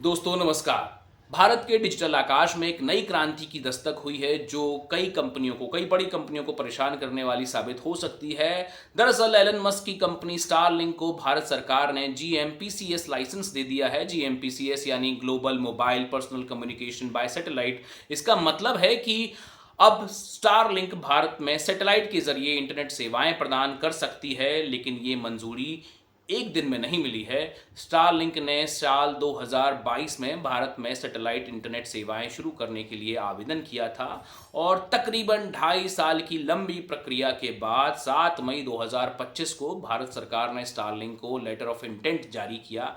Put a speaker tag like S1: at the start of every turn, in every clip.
S1: दोस्तों नमस्कार। भारत के डिजिटल आकाश में एक नई क्रांति की दस्तक हुई है जो कई बड़ी कंपनियों को परेशान करने वाली साबित हो सकती है। दरअसल एलन मस्क की कंपनी स्टारलिंक को भारत सरकार ने जीएमपीसीएस लाइसेंस दे दिया है। जीएमपीसीएस यानी global mobile personal communication bye satellite. इसका मतलब है कि अब स्टारलिंक भारत में सैटेलाइट के जरिए इंटरनेट सेवाएं प्रदान कर सकती है, लेकिन ये मंजूरी एक दिन में नहीं मिली है। स्टारलिंक ने साल 2022 में भारत में सैटेलाइट इंटरनेट सेवाएं शुरू करने के लिए आवेदन किया था और तकरीबन 2.5 साल की लंबी प्रक्रिया के बाद 7 मई 2025 को भारत सरकार ने स्टारलिंक को लेटर ऑफ इंटेंट जारी किया।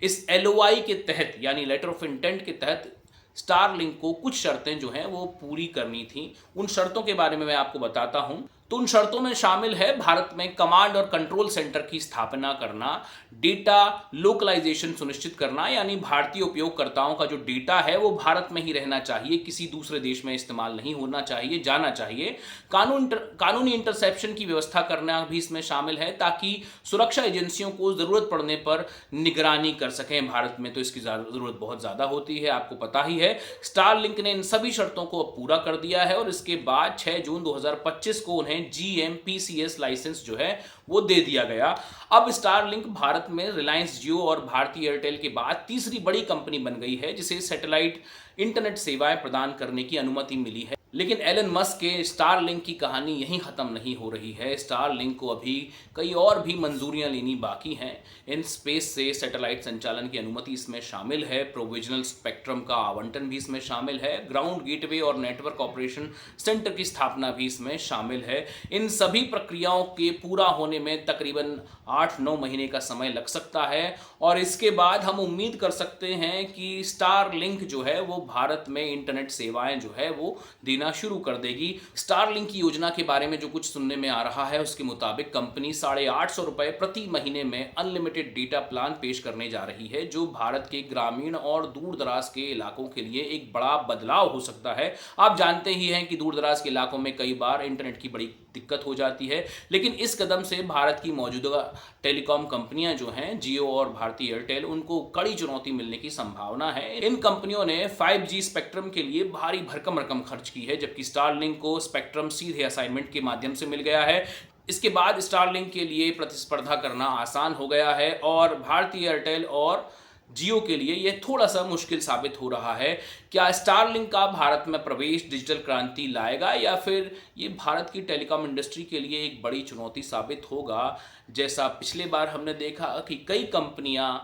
S1: इस एलओआई के तहत यानी लेटर ऑफ इंटेंट के तहत स्टारलिंक को कुछ शर्तें जो हैं वो पूरी करनी थी। उन शर्तों के बारे में मैं आपको बताता हूं। तो उन शर्तों में शामिल है भारत में कमांड और कंट्रोल सेंटर की स्थापना करना, डेटा लोकलाइजेशन सुनिश्चित करना यानी भारतीय उपयोगकर्ताओं का जो डेटा है वो भारत में ही रहना चाहिए, किसी दूसरे देश में इस्तेमाल नहीं होना चाहिए, जाना चाहिए। कानूनी इंटरसेप्शन की व्यवस्था करना भी इसमें शामिल है ताकि सुरक्षा एजेंसियों को जरूरत पड़ने पर निगरानी कर सकें। भारत में तो इसकी जरूरत बहुत ज्यादा होती है, आपको पता ही है। स्टारलिंक ने इन सभी शर्तों को अब पूरा कर दिया है और इसके बाद 6 जून 2025 को उन्हें जीएमपीसीएस लाइसेंस जो है वो दे दिया गया। अब स्टारलिंक भारत में रिलायंस जियो और भारती एयरटेल के बाद तीसरी बड़ी कंपनी बन गई है जिसे सैटेलाइट इंटरनेट सेवाएं प्रदान करने की अनुमति मिली है। लेकिन एलन मस्क के स्टारलिंक की कहानी यहीं खत्म नहीं हो रही है। स्टारलिंक को अभी कई और भी मंजूरियां लेनी बाकी हैं। इन स्पेस से सैटेलाइट संचालन की अनुमति इसमें शामिल है, प्रोविजनल स्पेक्ट्रम का आवंटन भी इसमें शामिल है, ग्राउंड गेटवे और नेटवर्क ऑपरेशन सेंटर की स्थापना भी इसमें शामिल है। इन सभी प्रक्रियाओं के पूरा होने में तकरीबन 8-9 महीने का समय लग सकता है और इसके बाद हम उम्मीद कर सकते हैं कि स्टारलिंक जो है वो भारत में इंटरनेट सेवाएं जो है वो देना शुरू कर देगी। स्टारलिंक की योजना के बारे में जो कुछ सुनने में आ रहा है उसके मुताबिक कंपनी ₹850 प्रति महीने में अनलिमिटेड डेटा प्लान पेश करने जा रही है, जो भारत के ग्रामीण और दूर दराज के इलाकों के लिए एक बड़ा बदलाव हो सकता है। आप जानते ही हैं कि दूर दराज के इलाकों में कई बार इंटरनेट की बड़ी दिक्कत हो जाती है, लेकिन इस कदम से भारत की मौजूदा टेलीकॉम कंपनियां जो हैं जियो और भारती एयरटेल, उनको कड़ी चुनौती मिलने की संभावना है। इन कंपनियों ने 5G स्पेक्ट्रम के लिए भारी भरकम रकम खर्च की है, जबकि स्टारलिंक को स्पेक्ट्रम सीधे असाइनमेंट के माध्यम से मिल गया है। इसके बाद स्टारलिंक के लिए प्रतिस्पर्धा करना आसान हो गया है और भारती एयरटेल और जियो के लिए यह थोड़ा सा मुश्किल साबित हो रहा है। क्या स्टारलिंक का भारत में प्रवेश डिजिटल क्रांति लाएगा या फिर ये भारत की टेलीकॉम इंडस्ट्री के लिए एक बड़ी चुनौती साबित होगा? जैसा पिछले बार हमने देखा कि कई कंपनियां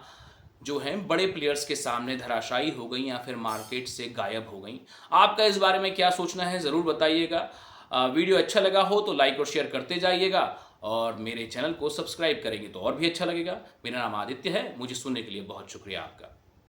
S1: जो हैं बड़े प्लेयर्स के सामने धराशायी हो गई या फिर मार्केट से गायब हो गई। आपका इस बारे में क्या सोचना है ज़रूर बताइएगा। वीडियो अच्छा लगा हो तो लाइक और शेयर करते जाइएगा और मेरे चैनल को सब्सक्राइब करेंगे तो और भी अच्छा लगेगा। मेरा नाम आदित्य है। मुझे सुनने के लिए बहुत शुक्रिया आपका।